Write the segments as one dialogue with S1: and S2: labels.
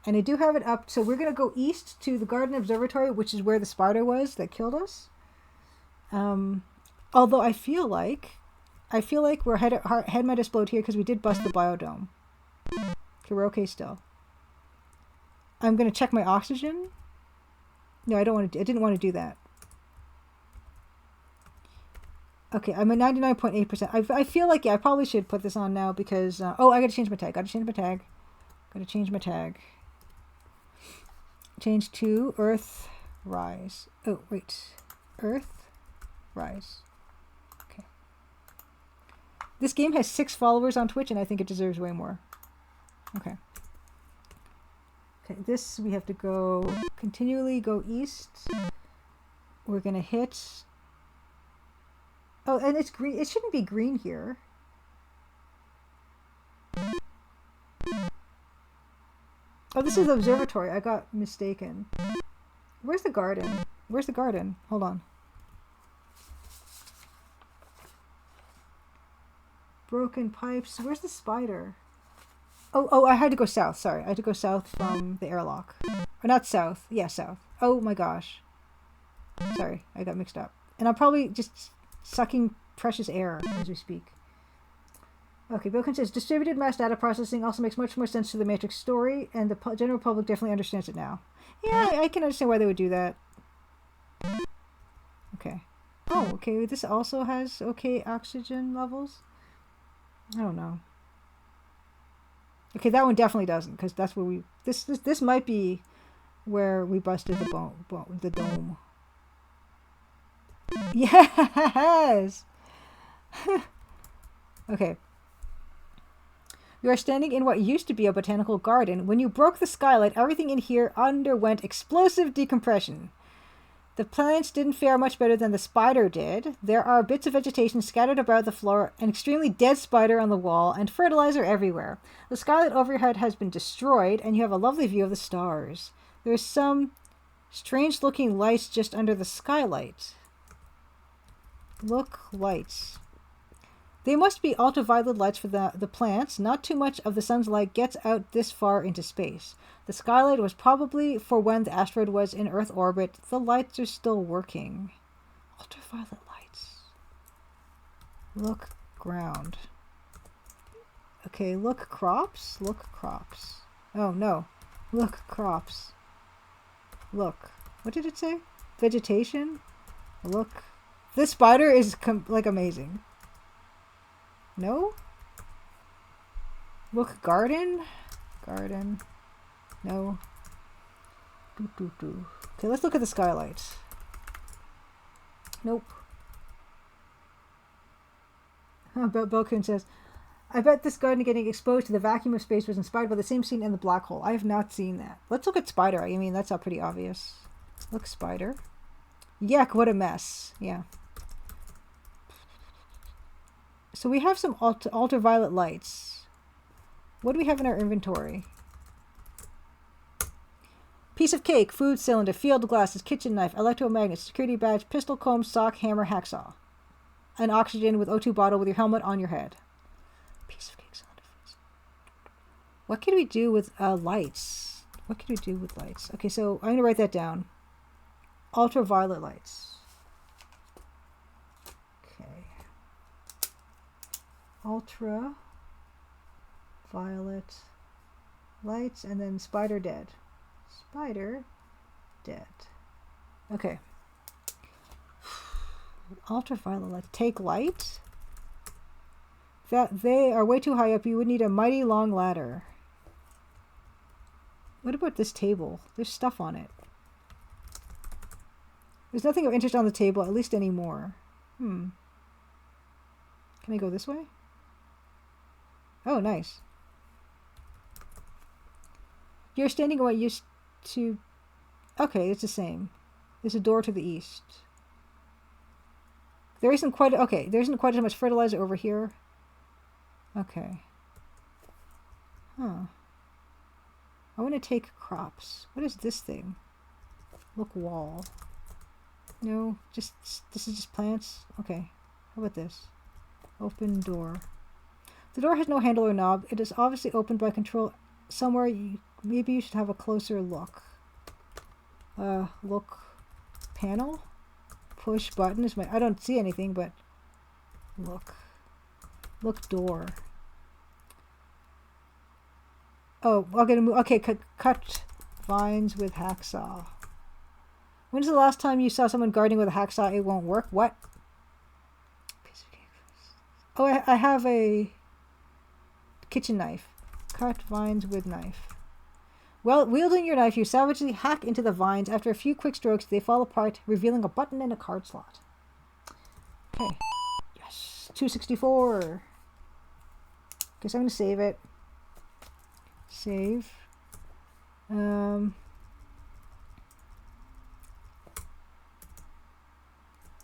S1: And I do have it up. So we're going to go east to the Garden Observatory, which is where the spider was that killed us. Although I feel like we're head might explode here because we did bust the biodome. Okay, we're okay still. I'm going to check my oxygen. No, I didn't want to do that. Okay, I'm at 99.8%. I feel like, yeah, I probably should put this on now because... oh, I gotta change my tag. Gotta change my tag. Change to Earthrise. Oh, wait. Earthrise. Okay. This game has 6 followers on Twitch, and I think it deserves way more. Okay. Okay, this, we have to go... continually go east. We're gonna hit... Oh, and it's green. It shouldn't be green here. Oh, this is the observatory. I got mistaken. Where's the garden? Where's the garden? Hold on. Broken pipes. Where's the spider? Oh, I had to go south. Sorry. I had to go south from the airlock. Or not south. Yeah, south. Oh my gosh. Sorry. I got mixed up. And I'm probably just... sucking precious air as we speak. Okay, Bilkin says, distributed mass data processing also makes much more sense to the Matrix story, and the general public definitely understands it now. Yeah, I can understand why they would do that. Okay. Oh, okay, this also has okay oxygen levels? I don't know. Okay, that one definitely doesn't, because that's where we... This might be where we busted the dome. Yes! Okay. You are standing in what used to be a botanical garden. When you broke the skylight, everything in here underwent explosive decompression. The plants didn't fare much better than the spider did. There are bits of vegetation scattered about the floor, an extremely dead spider on the wall, and fertilizer everywhere. The skylight overhead has been destroyed, and you have a lovely view of the stars. There's some strange-looking lights just under the skylight. Look, lights. They must be ultraviolet lights for the plants. Not too much of the sun's light gets out this far into space. The skylight was probably for when the asteroid was in Earth orbit. The lights are still working. Ultraviolet lights. Look, ground. Okay, look, crops. Look, crops. Oh, no. Look, crops. Look. What did it say? Vegetation? Look. This spider is like amazing. No? Look, garden? Garden. No. Okay, let's look at the skylights. Nope. Belkin says, I bet this garden getting exposed to the vacuum of space was inspired by the same scene in the black hole. I have not seen that. Let's look at spider. I mean, that's not pretty obvious. Look, spider. Yuck, what a mess. Yeah. So we have some ultraviolet lights. What do we have in our inventory? Piece of cake, food cylinder, field glasses, kitchen knife, electromagnet, security badge, pistol, comb, sock, hammer, hacksaw. An oxygen with O2 bottle with your helmet on your head. Piece of cake, cylinder, food. What can we do with lights? What can we do with lights? Okay, so I'm going to write that down. Ultraviolet lights. Ultraviolet lights, and then spider dead. Spider dead. Okay. Ultraviolet lights. Take light. That they are way too high up. You would need a mighty long ladder. What about this table? There's stuff on it. There's nothing of interest on the table, at least anymore. Can I go this way? Oh, nice. You're standing in what used to... Okay, it's the same. There's a door to the east. There isn't quite... Okay, there isn't quite as much fertilizer over here. Okay. Huh. I want to take crops. What is this thing? Look, wall. No, this is just plants? Okay. How about this? Open door. The door has no handle or knob. It is obviously opened by control somewhere maybe you should have a closer look. Look panel. Push button is my... I don't see anything, but look. Look door. Oh, okay, okay, cut vines with hacksaw. When's the last time you saw someone gardening with a hacksaw? It won't work. What? Oh, I have a kitchen knife. Cut vines with knife. Well, wielding your knife, you savagely hack into the vines. After a few quick strokes, they fall apart, revealing a button and a card slot. Okay. Yes. 264. Guess I'm going to save it. Save.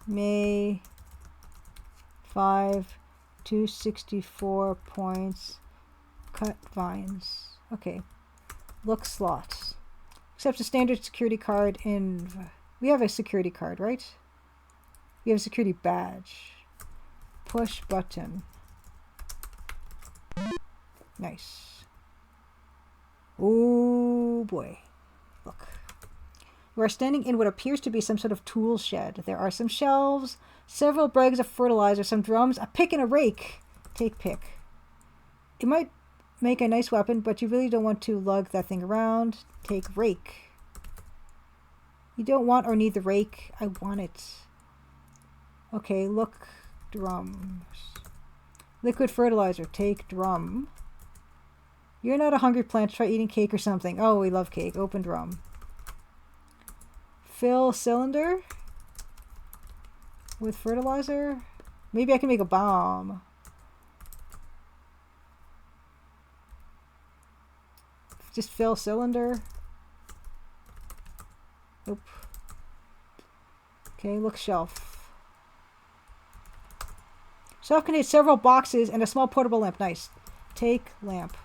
S1: May 5, 264 points. Cut vines. Okay. Look slots. Accepts a standard security card in... We have a security card, right? We have a security badge. Push button. Nice. Oh boy. Look. We are standing in what appears to be some sort of tool shed. There are some shelves, several bags of fertilizer, some drums, a pick and a rake. Take pick. It might make a nice weapon, but you really don't want to lug that thing around. Take rake. You don't want or need the rake. I want it. Okay, look. Drums. Liquid fertilizer. Take drum. You're not a hungry plant. Try eating cake or something. Oh, we love cake. Open drum. Fill cylinder with fertilizer. Maybe I can make a bomb. Just fill cylinder. Nope. Okay, look shelf. Shelf contains several boxes and a small portable lamp. Nice. Take lamp.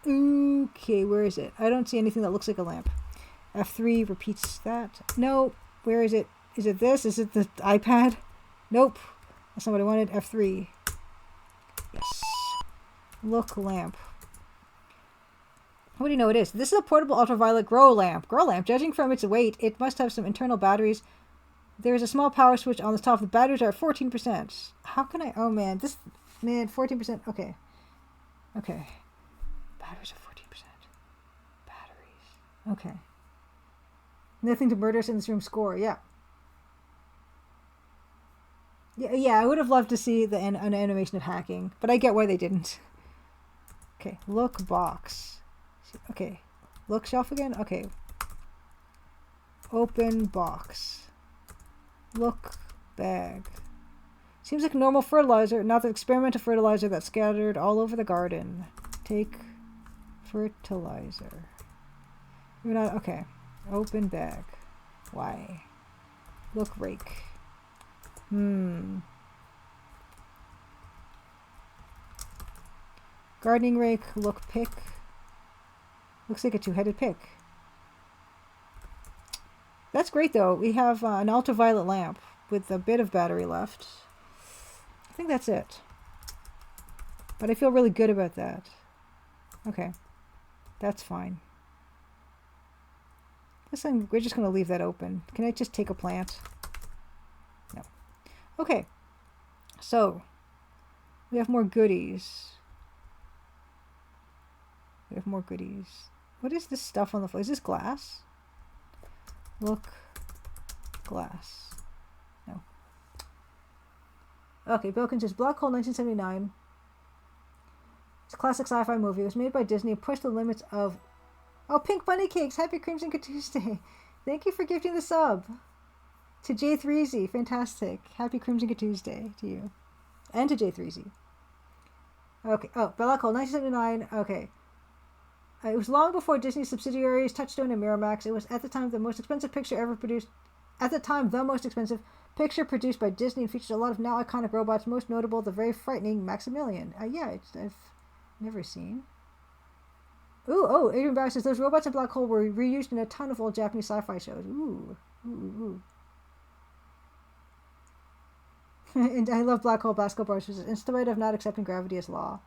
S1: Okay, where is it? I don't see anything that looks like a lamp. F3 repeats that. No. Where is it? Is it this? Is it the iPad? Nope. That's not what I wanted. F3. Yes. Look lamp. What do you know it is? This is a portable ultraviolet grow lamp. Grow lamp. Judging from its weight, it must have some internal batteries. There is a small power switch on the top. The batteries are at 14%. How can I... Oh, man. This... Man, 14%. Okay. Okay. Batteries are 14%. Batteries. Okay. Nothing to murder us in this room score. Yeah. Yeah, I would have loved to see an animation of hacking, but I get why they didn't. Okay. Look box. Okay. Look shelf again? Okay. Open box. Look bag. Seems like normal fertilizer, not the experimental fertilizer that's scattered all over the garden. Take fertilizer. You're not... Okay. Open bag. Why? Look rake. Gardening rake. Look pick. Looks like a two-headed pick. That's great, though. We have an ultraviolet lamp with a bit of battery left. I think that's it. But I feel really good about that. Okay. That's fine. This thing, we're just going to leave that open. Can I just take a plant? No. Okay. So, we have more goodies. We have more goodies. What is this stuff on the floor? Is this glass? Look. Glass. No. Okay, Bilkin says Black Hole 1979. It's a classic sci-fi movie. It was made by Disney and pushed the limits of... Oh, Pink Bunny Cakes! Happy Crimson Good Tuesday! Thank you for gifting the sub! To J3Z. Fantastic. Happy Crimson Good Tuesday to you. And to J3Z. Okay. Oh, Black Hole 1979. Okay. It was long before Disney's subsidiaries Touchstone and Miramax. It was at the time the most expensive picture ever produced. At the time, the most expensive picture produced by Disney and featured a lot of now iconic robots. Most notable, the very frightening Maximilian. Yeah, I've never seen. Oh, Adrian Barr says those robots in Black Hole were reused in a ton of old Japanese sci-fi shows. Ooh. And I love Black Hole basketball bars, in spite of not accepting gravity as law.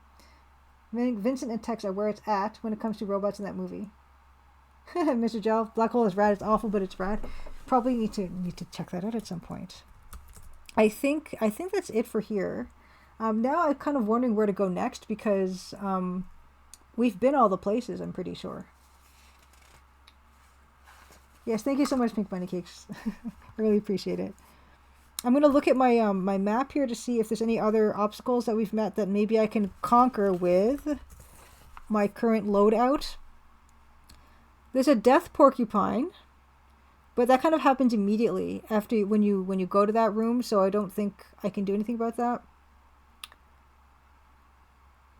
S1: Vincent and Tex are where it's at when it comes to robots in that movie. Mr. Gel, black hole is rad. It's awful, but it's rad. Probably need to check that out at some point. I think that's it for here. Now I'm kind of wondering where to go next because we've been all the places, I'm pretty sure. Yes, thank you so much, Pink Bunny Cakes. I really appreciate it. I'm going to look at my my map here to see if there's any other obstacles that we've met that maybe I can conquer with my current loadout. There's a death porcupine, but that kind of happens immediately after when you go to that room, so I don't think I can do anything about that.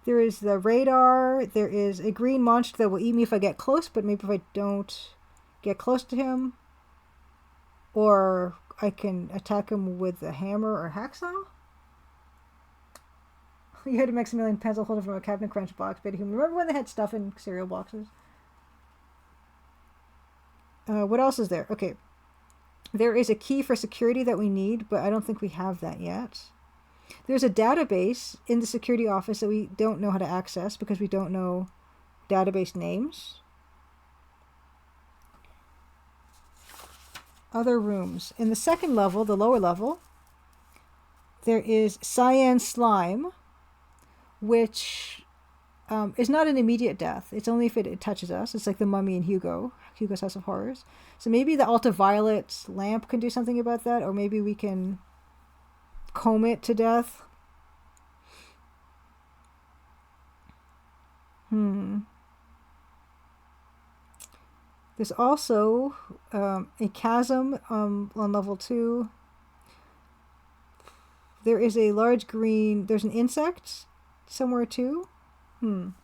S1: There is the radar. There is a green monster that will eat me if I get close, but maybe if I don't get close to him. Or I can attack him with a hammer or hacksaw. You had a Maximilian pencil holder from a Captain Crunch box. But remember when they had stuff in cereal boxes? What else is there? Okay. There is a key for security that we need, but I don't think we have that yet. There's a database in the security office that we don't know how to access because we don't know database names. Other rooms. In the second level, the lower level, there is cyan slime, which is not an immediate death. It's only if it touches us. It's like the mummy in Hugo's House of Horrors. So maybe the ultraviolet lamp can do something about that, or maybe we can comb it to death. There's also a chasm on level 2. There is a large green... There's an insect somewhere too. Oh,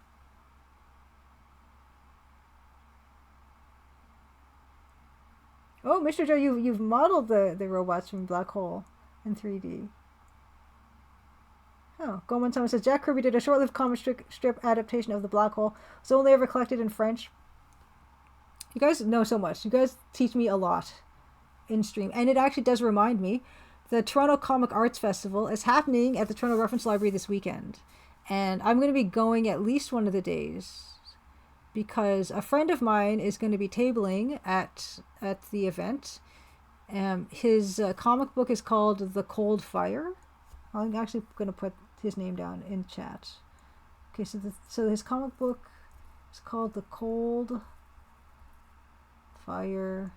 S1: Mr. Joe, you've modeled the robots from Black Hole in 3D. Oh, Goldman Thomas says, Jack Kirby did a short-lived comic strip adaptation of the Black Hole. It's only ever collected in French. You guys know so much. You guys teach me a lot in stream. And it actually does remind me, the Toronto Comic Arts Festival is happening at the Toronto Reference Library this weekend. And I'm going to be going at least one of the days because a friend of mine is going to be tabling at the event. His comic book is called The Cold Fire. I'm actually going to put his name down in chat. Okay, so his comic book is called The Cold Fire,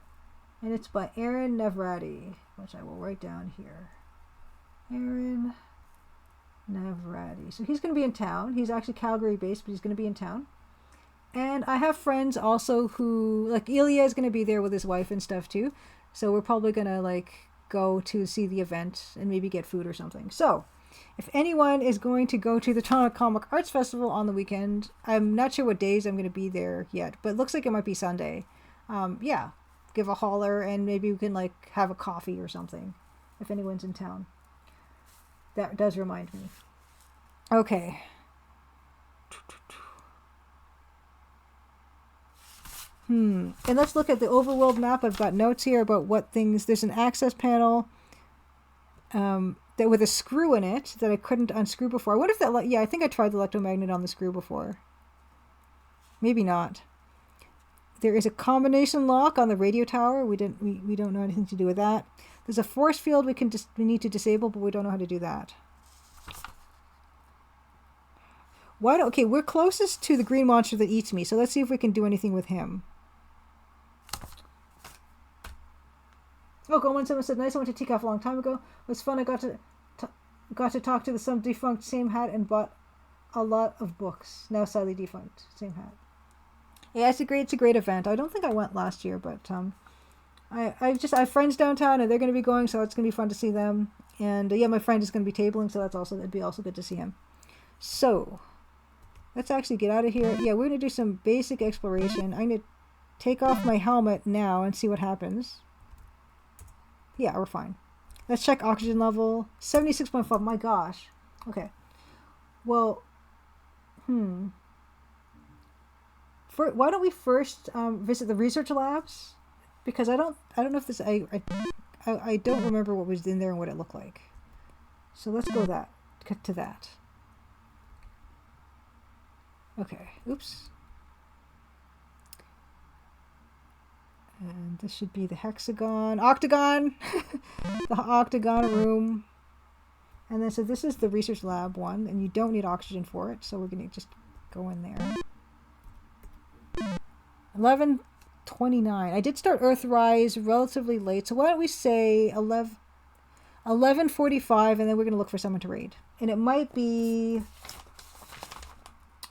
S1: and it's by Aaron Nevrati, which I will write down here. Aaron Nevrati. So he's going to be in town. He's actually Calgary based, but he's going to be in town. And I have friends also who, like Ilya is going to be there with his wife and stuff too. So we're probably going to go to see the event and maybe get food or something. So if anyone is going to go to the Toronto Comic Arts Festival on the weekend, I'm not sure what days I'm going to be there yet, but it looks like it might be Sunday. Yeah, give a holler and maybe we can have a coffee or something if anyone's in town. That does remind me. Okay. And let's look at the overworld map. I've got notes here about what things. There's an access panel that with a screw in it that I couldn't unscrew before. I wonder if that... Yeah, I think I tried the electromagnet on the screw before. Maybe not. There is a combination lock on the radio tower. We don't know anything to do with that. There's a force field we need to disable, but we don't know how to do that. Okay, we're closest to the green monster that eats me, so let's see if we can do anything with him. Oh, Goldman someone said, nice, I went to TCAF a long time ago. It was fun. I got to talk to some defunct same hat and bought a lot of books. Now sadly defunct same hat. Yeah, it's a great event. I don't think I went last year, but I have friends downtown and they're going to be going, so it's going to be fun to see them. And yeah, my friend is going to be tabling, so it'd be also good to see him. So let's actually get out of here. Yeah, we're going to do some basic exploration. I'm going to take off my helmet now and see what happens. Yeah, we're fine. Let's check oxygen level. 76.5. My gosh. Okay. Well, why don't we first visit the research labs? Because I don't know if this... I don't remember what was in there and what it looked like. So let's go to that. Okay, oops. And this should be the octagon, the octagon room. And then, so this is the research lab one, and you don't need oxygen for it, so we're going to just go in there. 11:29. I did start Earthrise relatively late, so why don't we say 11:45, and then we're going to look for someone to raid. And it might be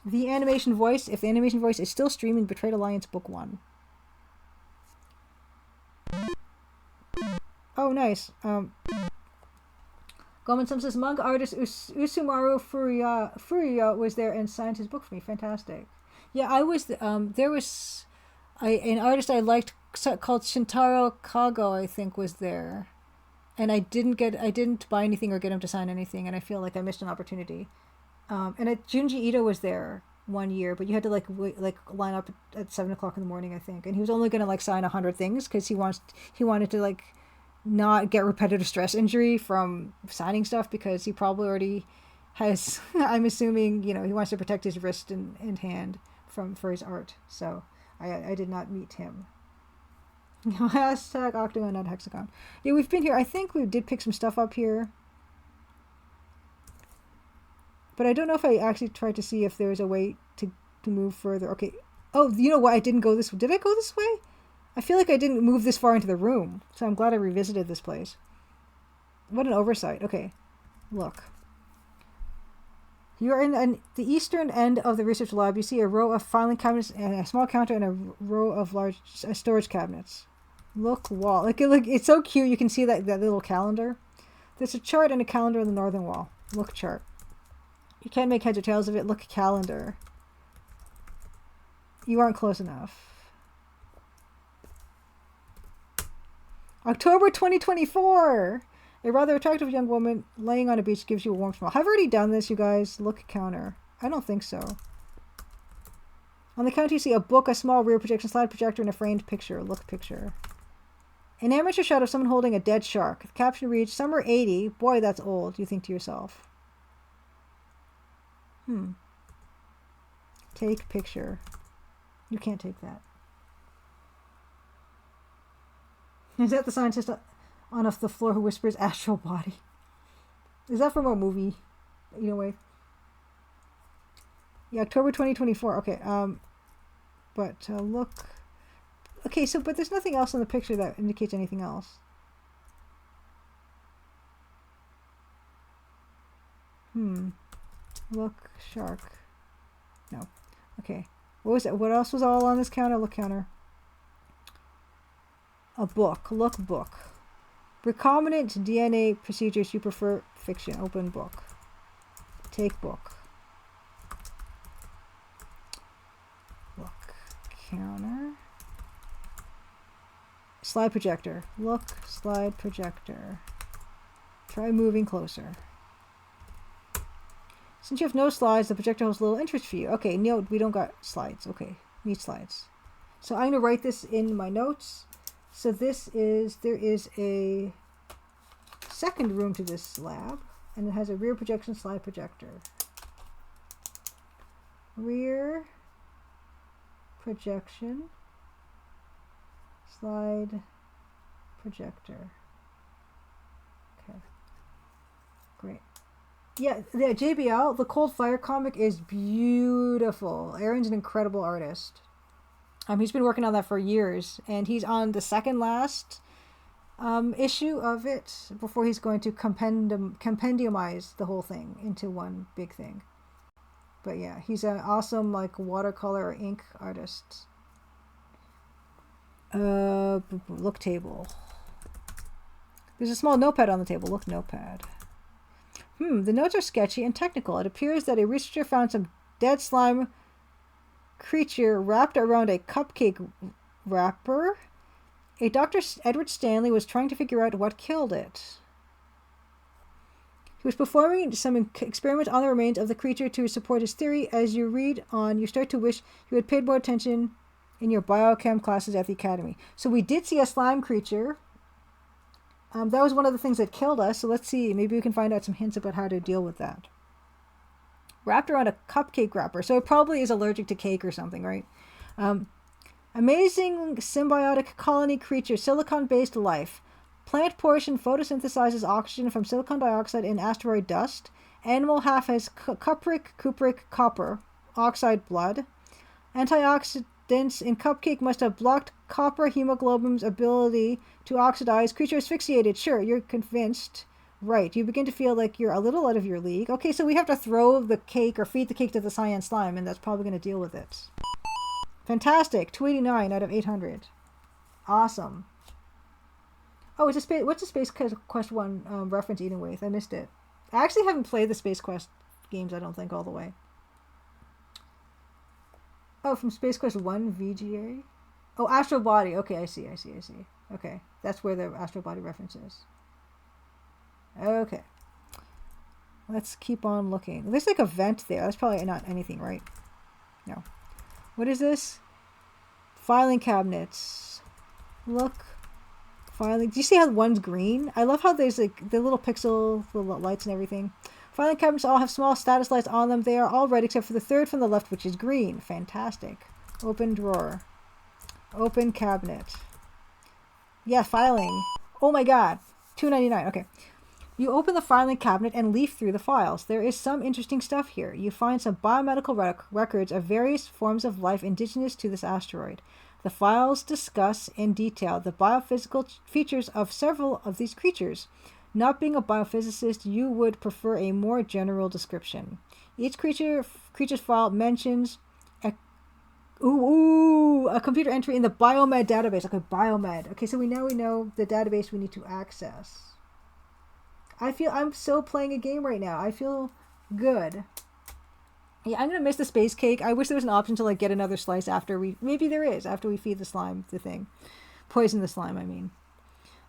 S1: the animation voice, if the animation voice is still streaming Betrayed Alliance Book 1. Oh, nice. Goldman Sim says, manga artist Usumaru Furuya was there and signed his book for me. Fantastic. Yeah, I was, there was an artist I liked called Shintaro Kago, I think, was there. And I didn't buy anything or get him to sign anything, and I feel like I missed an opportunity. And Junji Ito was there one year, but you had to line up at 7 o'clock in the morning, I think. And he was only going to sign 100 things because he wanted to not get repetitive stress injury from signing stuff, because he probably already has, I'm assuming, he wants to protect his wrist and hand for his art. So I did not meet him. Hashtag octagon, not hexagon. Yeah, we've been here. I think we did pick some stuff up here. But I don't know if I actually tried to see if there was a way to move further. Okay. Oh, you know what? I didn't go this way. Did I go this way? I feel like I didn't move this far into the room. So I'm glad I revisited this place. What an oversight. Okay. Look. You are in the eastern end of the research lab. You see a row of filing cabinets and a small counter and a row of large storage cabinets. Look wall. Look, it's so cute. You can see that little calendar. There's a chart and a calendar on the northern wall. Look chart. You can't make heads or tails of it. Look calendar. You aren't close enough. October 2024. A rather attractive young woman laying on a beach gives you a warm smile. I've already done this, you guys. Look counter. I don't think so. On the counter, you see a book, a small rear projection slide projector, and a framed picture. Look picture. An amateur shot of someone holding a dead shark. The caption reads, "Summer 80. Boy, that's old," you think to yourself. Take picture. You can't take that. Is that the scientist on the floor who whispers astral body? Is that from a movie? Wait. Yeah, October 2024. Okay, but look. Okay, so, but there's nothing else in the picture that indicates anything else. Look, shark. No. Okay. What was it? What else was all on this counter? Look counter. A book. Look book. Recombinant DNA procedures you prefer fiction. Open book. Take book. Look counter. Slide projector. Look slide projector. Try moving closer. Since you have no slides, the projector holds little interest for you. Okay, no, we don't got slides. Okay, need slides. So I'm going to write this in my notes. So there is a second room to this lab, and it has a rear projection slide projector. Rear projection slide projector. Okay, great. Yeah, JBL, the Cold Fire comic is beautiful. Aaron's an incredible artist. He's been working on that for years, and he's on the second last issue of it before he's going to compendiumize the whole thing into one big thing. But yeah, he's an awesome watercolor or ink artist. Look table. There's a small notepad on the table. Look notepad. The notes are sketchy and technical. It appears that a researcher found some dead slime creature wrapped around a cupcake wrapper. A Dr. Edward Stanley was trying to figure out what killed it. He was performing some experiments on the remains of the creature to support his theory. As you read on, you start to wish you had paid more attention in your biochem classes at the academy. So we did see a slime creature. That was one of the things that killed us. So let's see. Maybe we can find out some hints about how to deal with that. wrapped around a cupcake wrapper. So it probably is allergic to cake or something, right? Amazing symbiotic colony creature, silicon-based life. Plant portion photosynthesizes oxygen from silicon dioxide in asteroid dust. Animal half has cupric, copper, oxide blood. Antioxidants in cupcake must have blocked copper hemoglobin's ability to oxidize. Creature asphyxiated. Sure, you're convinced. Right, you begin to feel like you're a little out of your league. Okay, so we have to throw the cake or feed the cake to the cyan slime, and that's probably going to deal with it. Fantastic. 289 out of 800. Awesome. Oh, it's a what's the Space Quest 1 reference eating with? I missed it. I actually haven't played the Space Quest games, I don't think, all the way. Oh, from Space Quest 1 VGA? Oh, Astro Body. Okay, I see. Okay, that's where the Astro Body reference is. Okay. Let's keep on looking. There's like a vent there. That's probably not anything, right? No. What is this? Filing cabinets. Look. Filing. Do you see how one's green? I love how there's like the little pixel, the lights and everything. Filing cabinets all have small status lights on them. They are all red except for the third from the left, which is green. Fantastic. Open drawer. Open cabinet. Yeah, filing. Oh my god. $2.99. Okay. You open the filing cabinet and leaf through the files. There is some interesting stuff here. You find some biomedical records of various forms of life indigenous to this asteroid. The files discuss in detail the biophysical features of several of these creatures. Not being a biophysicist, you would prefer a more general description. Each creature's file mentions a computer entry in the biomed database. Okay, biomed. Okay, so we know the database we need to access. I feel I'm so playing a game right now. I feel good. Yeah, I'm gonna miss the space cake. I wish there was an option to like get another slice after we. Maybe there is after we feed the slime the thing, poison the slime. I mean,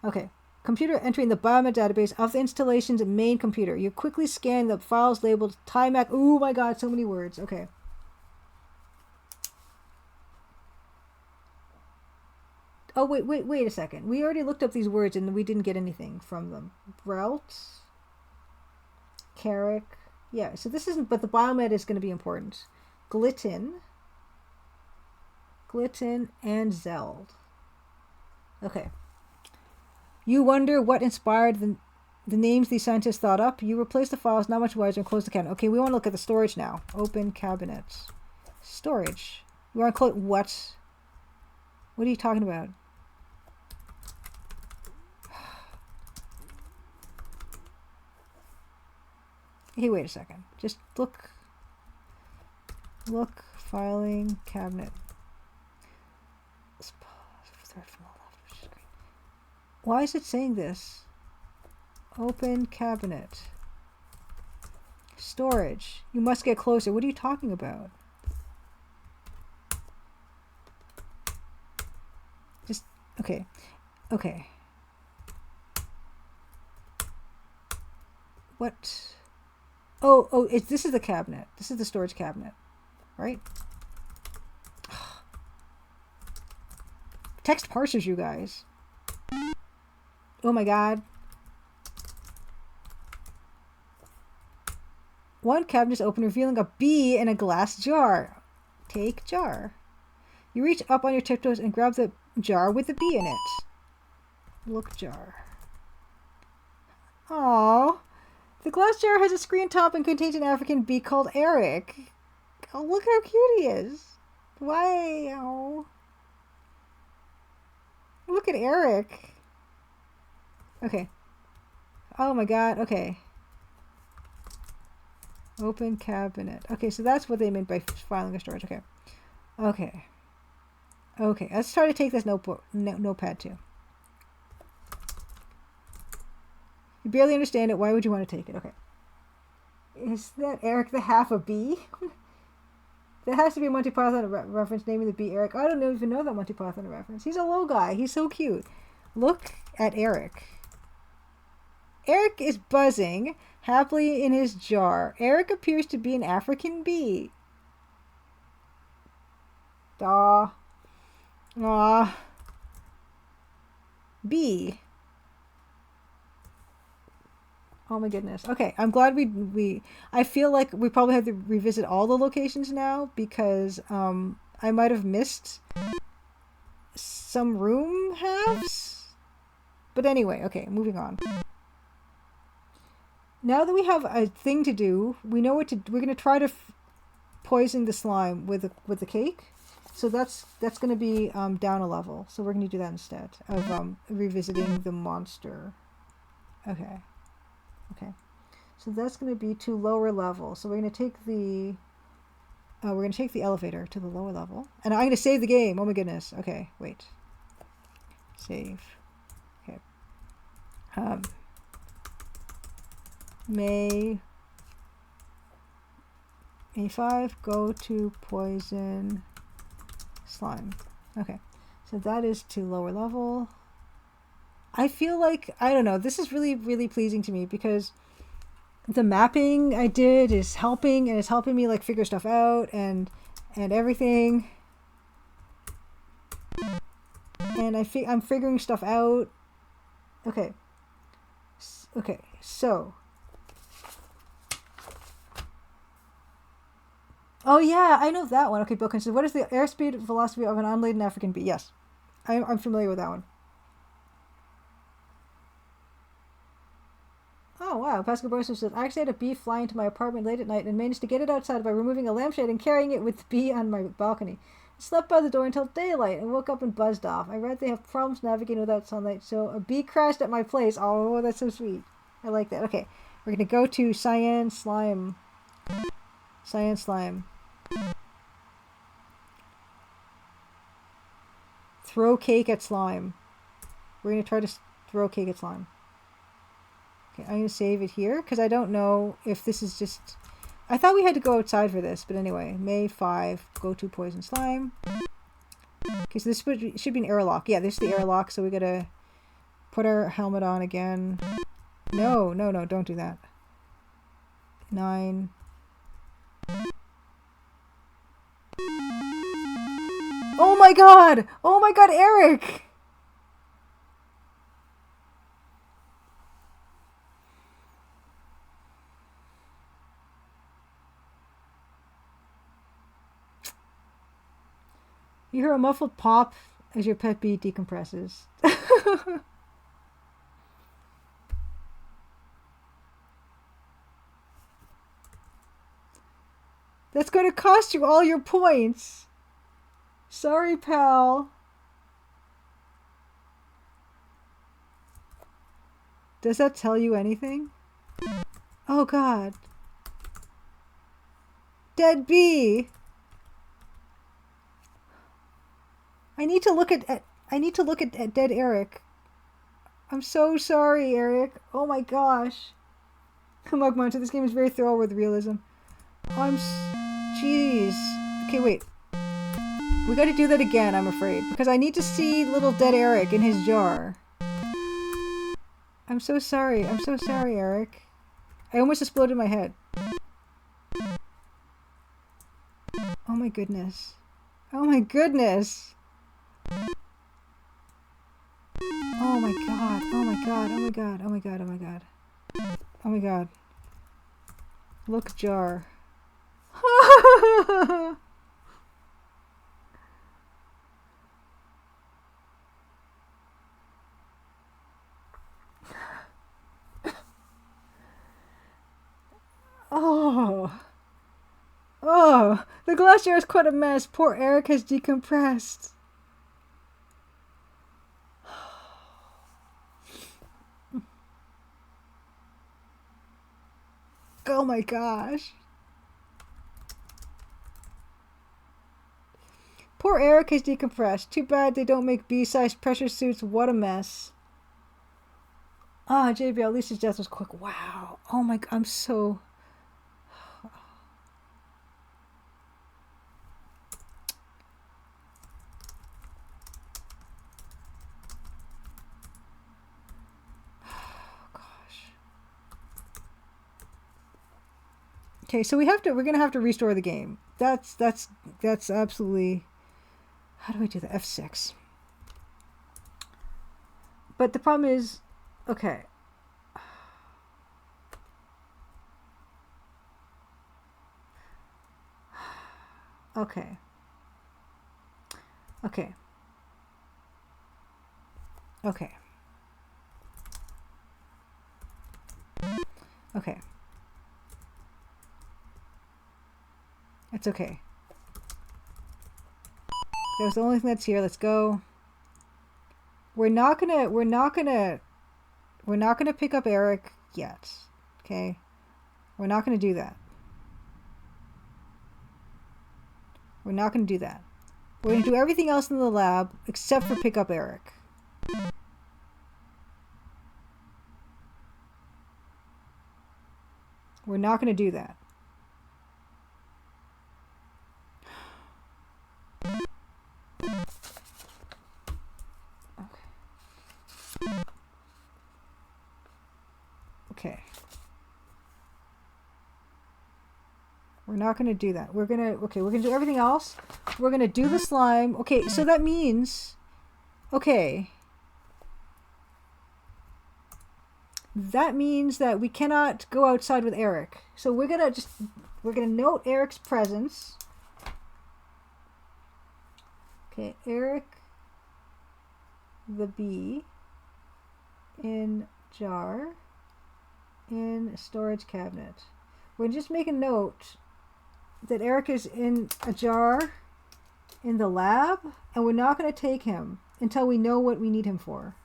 S1: okay. Computer entering the biomed database of the installation's main computer. You quickly scan the files labeled Timac. Oh my god, so many words. Okay. Oh wait a second. We already looked up these words and we didn't get anything from them. Brelt, Carrick. Yeah, so this isn't, but the biomed is going to be important. Glitten, and Zeld. Okay. You wonder what inspired the names these scientists thought up. You replace the files, not much wiser, and close the cabinet. Okay, we want to look at the storage now. Open cabinet. Storage. We want to close what? What are you talking about? Hey, wait a second. Just look, filing cabinet. Third from the left, which is great. Why is it saying this? Open cabinet. Storage. You must get closer. What are you talking about? Just, okay. What? Oh, this is the cabinet. This is the storage cabinet, right? Text parsers, you guys. Oh my god. One cabinet is open, revealing a bee in a glass jar. Take jar. You reach up on your tiptoes and grab the jar with the bee in it. Look jar. Aww. The glass jar has a screen top and contains an African bee called Eric. Oh, look how cute he is. Wow. Look at Eric. Okay. Oh my god, okay. Open cabinet. Okay, so that's what they meant by filing a storage. Okay, let's try to take this notepad too. You barely understand it. Why would you want to take it? Okay. Is that Eric the half a bee? There has to be a Monty Python reference naming the bee Eric. I don't even know that Monty Python reference. He's a low guy. He's so cute. Look at Eric. Eric is buzzing happily in his jar. Eric appears to be an African bee. Aw. Bee. Oh my goodness. Okay, I'm glad I feel like we probably have to revisit all the locations now because I might have missed some room halves. But anyway, okay, moving on. Now that we have a thing to do, we know what to. We're gonna try to poison the slime with the cake. So that's gonna be down a level. So we're gonna do that instead of revisiting the monster. Okay. Okay. So that's gonna be to lower level. So we're gonna take the elevator to the lower level, and I'm gonna save the game. Oh my goodness. Okay, wait. Save. Okay. May 5 go to poison slime. Okay, so that is to lower level. I feel like, I don't know, this is really, really pleasing to me because the mapping I did is helping, and it's helping me like figure stuff out and everything. And I'm figuring stuff out. Okay. Okay, so. Oh yeah, I know that one. Okay, Bill says, what is the airspeed velocity of an unladen African bee? Yes, I'm familiar with that one. Oh wow, Pascal Borges says, I actually had a bee fly into my apartment late at night and managed to get it outside by removing a lampshade and carrying it with the bee on my balcony. I slept by the door until daylight and woke up and buzzed off. I read they have problems navigating without sunlight, so a bee crashed at my place. Oh, that's so sweet. I like that. Okay, we're gonna go to cyan slime. Cyan slime. Throw cake at slime. We're going to try to throw cake at slime. Okay, I'm going to save it here because I don't know if this is just... I thought we had to go outside for this, but anyway. May 5, go to poison slime. Okay, so this should be an airlock. Yeah, this is the airlock, so we got to put our helmet on again. No, don't do that. 9... Oh my god! Oh my god, Eric! You hear a muffled pop as your pet bee decompresses. That's going to cost you all your points. Sorry, pal. Does that tell you anything? Oh god. Dead bee. I need to look at dead Eric. I'm so sorry, Eric. Oh my gosh. Mug Monster, this game is very thorough with realism. Jeez. Okay, wait. We gotta do that again, I'm afraid. Because I need to see little dead Eric in his jar. I'm so sorry. I'm so sorry, Eric. I almost exploded my head. Oh my goodness. Oh my goodness. Oh my god. Oh my god. Oh my god. Oh my god. Oh my god. Oh my god. Look jar. Oh. Oh. The glass jar is quite a mess. Poor Eric has decompressed. Oh my gosh. Poor Eric has decompressed. Too bad they don't make B-sized pressure suits. What a mess. Ah, JBL, at least his death was quick. Wow. Oh my god, I'm so... Okay, so we're gonna have to restore the game. That's absolutely... How do I do that? F6. But the problem is... Okay. Okay. Okay. Okay. Okay. It's okay. That was the only thing that's here. Let's go. We're not gonna pick up Eric yet. Okay? We're not gonna do that. We're not gonna do that. We're gonna do everything else in the lab except for pick up Eric. We're not gonna do that. Okay. We're not going to do that. We're going to do everything else. We're going to do the slime. Okay, so that means, okay. That means that we cannot go outside with Eric. So we're going to note Eric's presence. Okay, Eric the bee in jar in storage cabinet. We're just making note that Eric is in a jar in the lab, and we're not going to take him until we know what we need him for.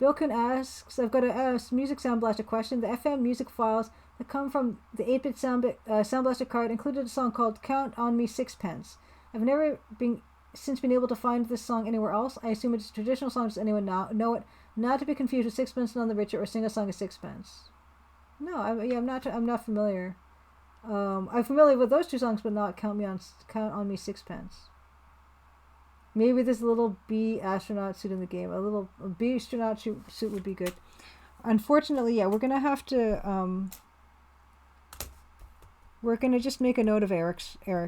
S1: Bilkin asks, I've got a music sound blaster question. The FM music files that come from the 8-bit sound blaster card included a song called Count on Me Sixpence. I've never been able to find this song anywhere else. I assume it's a traditional song. Does anyone know it? Not to be confused with Sixpence None the Richer or Sing a Song of Sixpence. No, I'm not familiar. I'm familiar with those two songs, but not Count on Me Sixpence. Maybe this little bee astronaut suit in the game. A little bee astronaut suit would be good. Unfortunately, yeah, we're gonna have to. We're gonna just make a note of Eric,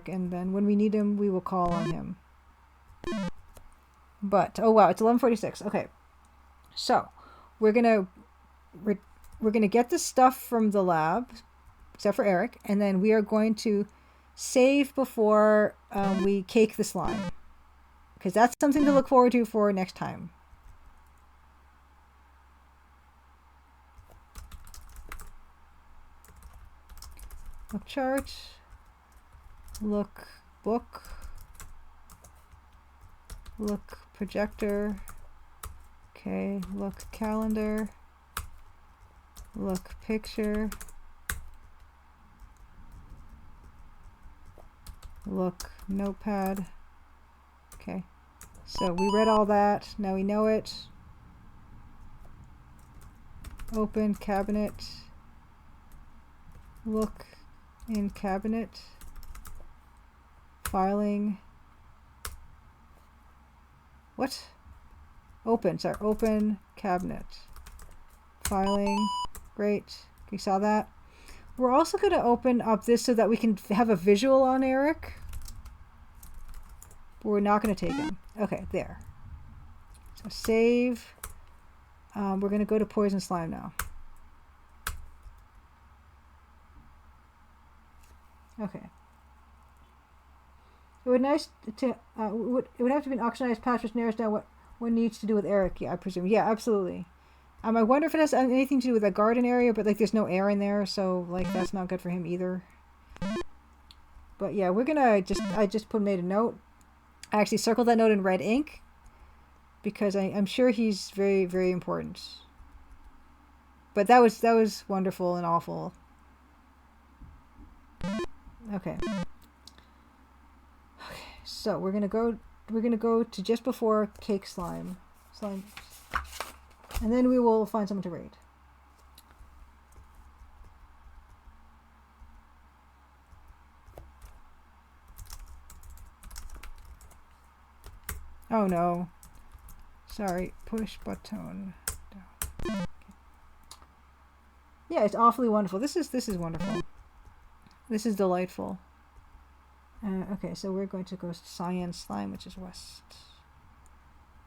S1: and then when we need him, we will call on him. But oh wow, it's 11:46. Okay, so we're gonna get the stuff from the lab, except for Eric, and then we are going to save before we cake the slime, because that's something to look forward to for next time. Look chart, look book, look projector, okay, look calendar, look picture, look notepad. Okay, so we read all that, now we know it. Open cabinet, look in cabinet, filing, what? Open cabinet, filing, great, you saw that. We're also going to open up this so that we can have a visual on Eric, but we're not going to take him. Okay, there. So save. We're going to go to poison slime now. Okay. It would nice to it would have to be an auctionized patch which narrows down what one needs to do with Eric. Yeah, I presume. Yeah, absolutely. I wonder if it has anything to do with the garden area, but like there's no air in there, so like that's not good for him either. But yeah, we're gonna I just made a note. I actually circled that note in red ink because I'm sure he's very, very important. But that was wonderful and awful. Okay. Okay, so we're gonna go to just before cake slime, and then we will find someone to raid. Oh no! Sorry, push button down. Okay. Yeah, it's awfully wonderful. This is wonderful. This is delightful. Okay, so we're going to go to Cyan Slime, which is west.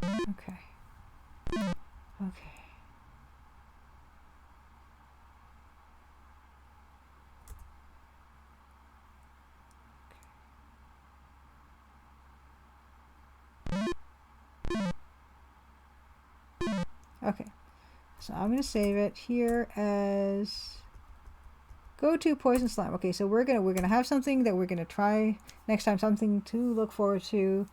S1: Okay. Okay. Okay, so I'm gonna save it here as go to poison slime. Okay, so we're gonna have something that we're gonna try next time, something to look forward to.